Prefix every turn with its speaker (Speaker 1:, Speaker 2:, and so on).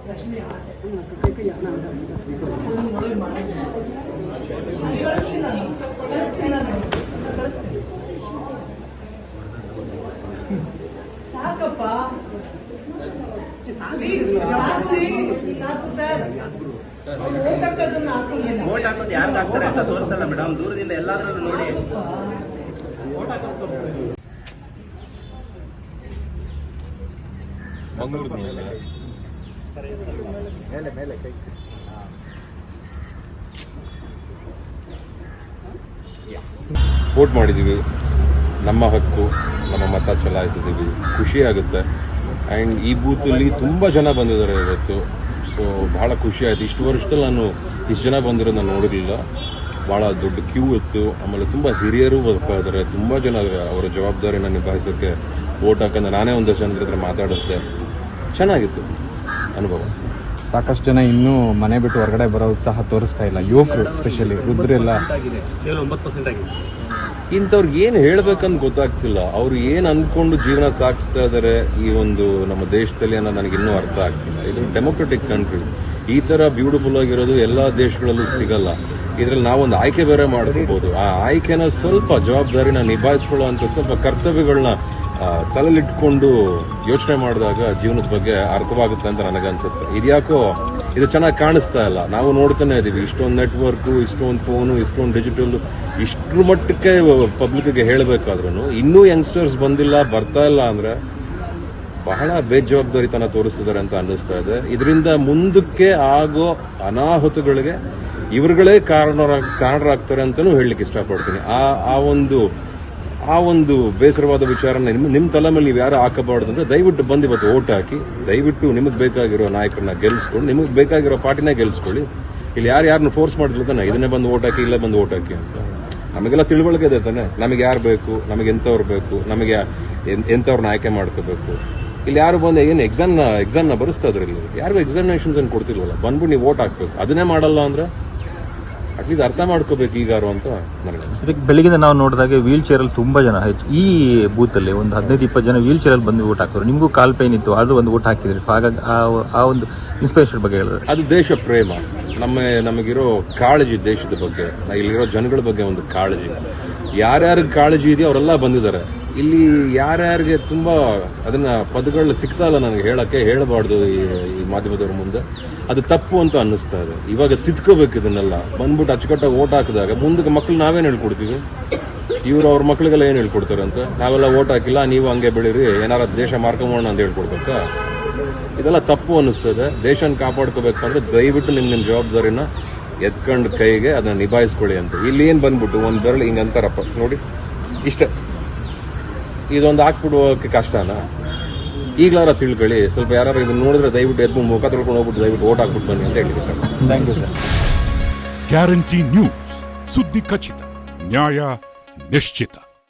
Speaker 1: ಸಾಕಪ್ಪ, ಸಾಕು sir.
Speaker 2: Vote ಹಾಕೋದು ಯಾರು ಹಾಕ್ತಾರೆ ಅಂತ ತೋರಿಸಲ್ಲ ಮೇಡಮ್, ದೂರದಿಂದ ಎಲ್ಲಾದ್ರೂ ನೋಡಿ ವೋಟ್ ಹಾಕೋದು.
Speaker 3: ಮೇಲೆ ಕೈ ವೋಟ್ ಮಾಡಿದ್ದೀವಿ, ನಮ್ಮ ಹಕ್ಕು, ನಮ್ಮ ಮತ ಚಲಾಯಿಸಿದ್ದೀವಿ, ಖುಷಿ ಆಗುತ್ತೆ. ಆ್ಯಂಡ್ ಈ ಬೂತಲ್ಲಿ ತುಂಬ ಜನ ಬಂದಿದ್ದಾರೆ ಇವತ್ತು. ಸೊ ಭಾಳ ಖುಷಿ ಆಯಿತು. ಇಷ್ಟು ವರ್ಷದಲ್ಲಿ ನಾನು ಇಷ್ಟು ಜನ ಬಂದಿರೋದು ನಾನು ನೋಡಿರಲಿಲ್ಲ. ಭಾಳ ದೊಡ್ಡ ಕ್ಯೂ ಇತ್ತು. ಆಮೇಲೆ ತುಂಬ ಹಿರಿಯರು ಬರ್ತಾ ಇದ್ದಾರೆ, ತುಂಬ ಜನ ಅವರ ಜವಾಬ್ದಾರಿನ ನಿಭಾಯಿಸೋಕ್ಕೆ ವೋಟ್ ಹಾಕಂದ್ರೆ ನಾನೇ ಒಂದಷ್ಟು ಜನರ ಹತ್ರ ಮಾತಾಡಿಸ್ದೆ. ಚೆನ್ನಾಗಿತ್ತು ಅನುಭವ.
Speaker 4: ಸಾಕಷ್ಟು ಜನ ಇನ್ನೂ ಮನೆ ಬಿಟ್ಟು ಹೊರಗಡೆ ಬರೋ ಉತ್ಸಾಹ ತೋರಿಸ್ತಾ ಇಲ್ಲ, ಯುವಕರು ಸ್ಪೆಷಲಿ, ವೃದ್ಧರೆಲ್ಲ
Speaker 2: 9% ಆಗಿದೆ.
Speaker 3: ಇಂಥವ್ರಿಗೆ ಏನು ಹೇಳ್ಬೇಕಂತ ಗೊತ್ತಾಗ್ತಿಲ್ಲ. ಅವ್ರು ಏನು ಅಂದ್ಕೊಂಡು ಜೀವನ ಸಾಗಿಸ್ತಾ ಇದ್ದಾರೆ ಈ ಒಂದು ನಮ್ಮ ದೇಶದಲ್ಲಿ ಅನ್ನೋ ನನಗಿನ್ನೂ ಅರ್ಥ ಆಗ್ತಿಲ್ಲ. ಇದು ಡೆಮೊಕ್ರೆಟಿಕ್ ಕಂಟ್ರಿ, ಈ ಥರ ಬ್ಯೂಟಿಫುಲ್ ಆಗಿರೋದು ಎಲ್ಲ ದೇಶಗಳಲ್ಲೂ ಸಿಗಲ್ಲ. ಇದರಲ್ಲಿ ನಾವೊಂದು ಆಯ್ಕೆ ಬೇರೆ ಮಾಡ್ಕೋಬಹುದು. ಆ ಆಯ್ಕೆನ ಸ್ವಲ್ಪ ಜವಾಬ್ದಾರಿನ ನಿಭಾಯಿಸ್ಕೊಳ್ಳೋ ಅಂತ ಸ್ವಲ್ಪ ಕರ್ತವ್ಯಗಳನ್ನ ತಲೆಲಿಟ್ಕೊಂಡು ಯೋಚನೆ ಮಾಡಿದಾಗ ಜೀವನದ ಬಗ್ಗೆ ಅರ್ಥವಾಗುತ್ತೆ ಅಂತ ನನಗನ್ಸುತ್ತೆ. ಇದ್ಯಾಕೋ ಇದು ಚೆನ್ನಾಗಿ ಕಾಣಿಸ್ತಾ ಇಲ್ಲ. ನಾವು ನೋಡ್ತಾನೆ ಇದ್ದೀವಿ, ಇಷ್ಟೊಂದು ನೆಟ್ವರ್ಕು, ಇಷ್ಟೊಂದು ಫೋನು, ಇಷ್ಟೊಂದು ಡಿಜಿಟಲ್, ಇಷ್ಟರ ಮಟ್ಟಕ್ಕೆ ಪಬ್ಲಿಕ್ಗೆ ಹೇಳಬೇಕಾದ್ರೂ ಇನ್ನೂ ಯಂಗ್ಸ್ಟರ್ಸ್ ಬಂದಿಲ್ಲ, ಬರ್ತಾ ಇಲ್ಲ ಅಂದರೆ ಬಹಳ ಬೇಜವಾಬ್ದಾರಿತನ ತೋರಿಸ್ತಿದ್ದಾರೆ ಅಂತ ಅನ್ನಿಸ್ತಾ ಇದೆ. ಇದರಿಂದ ಮುಂದಕ್ಕೆ ಆಗೋ ಅನಾಹುತಗಳಿಗೆ ಇವರುಗಳೇ ಕಾರಣರಾಗ್ತಾರೆ ಅಂತಲೂ ಹೇಳಲಿಕ್ಕೆ ಇಷ್ಟಪಡ್ತೀನಿ. ಆ ಒಂದು ಬೇಸರವಾದ ವಿಚಾರನ ನಿಮ್ಮ ತಲೆ ಮೇಲೆ ನೀವು ಯಾರು ಹಾಕಬಾರ್ದು ಅಂದರೆ ದಯವಿಟ್ಟು ಬಂದು ಇವತ್ತು ಓಟ್ ಹಾಕಿ, ದಯವಿಟ್ಟು ನಿಮಗೆ ಬೇಕಾಗಿರೋ ನಾಯಕರನ್ನ ಗೆಲ್ಲಿಸ್ಕೊಂಡು, ನಿಮಗೆ ಬೇಕಾಗಿರೋ ಪಾರ್ಟಿನೇ ಗೆಲ್ಲಿಸ್ಕೊಳ್ಳಿ. ಇಲ್ಲಿ ಯಾರನ್ನ ಫೋರ್ಸ್ ಮಾಡಿದ್ರು ತಾನೆ ಇದನ್ನೇ ಬಂದು ಓಟ್ ಹಾಕಿ, ಇಲ್ಲೇ ಬಂದು ಓಟ್ ಹಾಕಿ ಅಂತ. ನಮಗೆಲ್ಲ ತಿಳುವಳಿಕೆ ಇದೆ ತಾನೆ, ನಮಗೆ ಯಾರು ಬೇಕು, ನಮಗೆ ಎಂಥವ್ರು ಬೇಕು, ನಮಗೆ ಎಂಥವ್ರನ್ನ ಆಯ್ಕೆ ಮಾಡ್ಕೋಬೇಕು. ಇಲ್ಲಿ ಯಾರು ಬಂದು ಏನು ಎಕ್ಸಾಮ್ನ ಬರೆಸ್ತಾ ಇದ್ರು, ಇಲ್ಲಿ ಯಾರಿಗೂ ಎಕ್ಸಾಮಿನೇಷನ್ಸ್ ಏನು ಕೊಡ್ತಿಲ್ವಲ್ಲ, ಬಂದ್ಬಿಟ್ಟು ನೀವು ಓಟ್ ಹಾಕ್ಬೇಕು. ಅದನ್ನೇ ಮಾಡಲ್ಲ ಅಂದರೆ ಅಟ್ಲೀಸ್ಟ್ ಅರ್ಥ ಮಾಡ್ಕೋಬೇಕು ಈಗಾರು ಅಂತ ನನಗೆ.
Speaker 5: ಇದಕ್ಕೆ ಬೆಳಗ್ಗೆ ನಾವು ನೋಡಿದಾಗ ವೀಲ್ ಚೇರಲ್ಲಿ ತುಂಬ ಜನ ಈ ಬೂತಲ್ಲಿ ಒಂದು 15-20 ಜನ ವೀಲ್ ಚೇರಲ್ಲಿ ಬಂದು ಓಟ್ ಹಾಕಿದ್ರು. ನಿಮಗೂ ಕಾಲ್ ಪೇನ್ ಇತ್ತು, ಆದರೂ ಒಂದು ಓಟ್ ಹಾಕಿದ್ರಿ. ಸೊ ಹಾಗಾಗಿ ಆ ಒಂದು ಇನ್ಸ್ಪಿರೇಷನ್ ಬಗ್ಗೆ ಹೇಳಿದ್ರೆ
Speaker 3: ಅದು ದೇಶ ಪ್ರೇಮ, ನಮಗಿರೋ ಕಾಳಜಿ ದೇಶದ ಬಗ್ಗೆ, ಇಲ್ಲಿರೋ ಜನಗಳ ಬಗ್ಗೆ ಒಂದು ಕಾಳಜಿ. ಯಾರ್ಯಾರಿಗೆ ಕಾಳಜಿ ಇದೆಯೋ ಅವರೆಲ್ಲ ಬಂದಿದ್ದಾರೆ. ಇಲ್ಲಿ ಯಾರ್ಯಾರಿಗೆ ತುಂಬ ಅದನ್ನ ಪದಗಳು ಸಿಗ್ತಾ ಇಲ್ಲ ನನಗೆ ಹೇಳಬಾರ್ದು ಈ ಮಾಧ್ಯಮದವ್ರ ಮುಂದೆ. ಅದು ತಪ್ಪು ಅಂತ ಅನ್ನಿಸ್ತಾ ಇದೆ. ಇವಾಗ ತಿದ್ಕೋಬೇಕು ಇದನ್ನೆಲ್ಲ. ಬಂದ್ಬಿಟ್ಟು ಅಚ್ಚುಕಟ್ಟಾಗಿ ಓಟ್ ಹಾಕಿದಾಗ ಮುಂದಕ್ಕೆ ಮಕ್ಳು ನಾವೇನು ಹೇಳ್ಕೊಡ್ತೀವಿ, ಇವರು ಅವ್ರ ಮಕ್ಳಿಗೆಲ್ಲ ಏನು ಹೇಳ್ಕೊಡ್ತಾರೆ ಅಂತ. ನಾವೆಲ್ಲ ಓಟ್ ಹಾಕಿಲ್ಲ, ನೀವು ಹಂಗೆ ಬೆಳೀರಿ, ಏನಾರ ದೇಶ ಮಾರ್ಕೊಂಬೋಣ ಅಂತ ಹೇಳ್ಕೊಡ್ಬೇಕಾ? ಇದೆಲ್ಲ ತಪ್ಪು ಅನ್ನಿಸ್ತದೆ. ದೇಶನ ಕಾಪಾಡ್ಕೋಬೇಕಂದ್ರೆ ದಯವಿಟ್ಟು ನಿಮ್ಮ ಜವಾಬ್ದಾರಿನ ಎತ್ಕೊಂಡು ಕೈಗೆ ಅದನ್ನ ನಿಭಾಯಿಸ್ಕೊಳ್ಳಿ ಅಂತ. ಇಲ್ಲಿ ಏನು ಬಂದ್ಬಿಟ್ಟು ಒಂದು ಬೆರಳು ಹಿಂಗೆ ಅಂತಾರಪ್ಪ ನೋಡಿ, ಇಷ್ಟೇ. ಇದೊಂದು ಹಾಕ್ಬಿಡುವಕ್ಕೆ ಕಷ್ಟನಾ? ಈಗಲಾರ ತಿಳ್ಕೊಳ್ಳಿ. ಸ್ವಲ್ಪ ಯಾರು ಇದನ್ನ ನೋಡಿದ್ರೆ ದಯವಿಟ್ಟು ಎದ್ದು ಮುಖ ತೊಳ್ಕೊಂಡು ಹೋಗ್ಬಿಟ್ಟು ದಯವಿಟ್ಟು ಓಟ್ ಹಾಕ್ಬಿಟ್ಟು ಬನ್ನಿ ಅಂತ ಹೇಳಿ sir.
Speaker 4: Thank you sir.
Speaker 6: Guarantee News, ಸುದ್ದಿ ಖಚಿತ, ನ್ಯಾಯ ನಿಶ್ಚಿತ.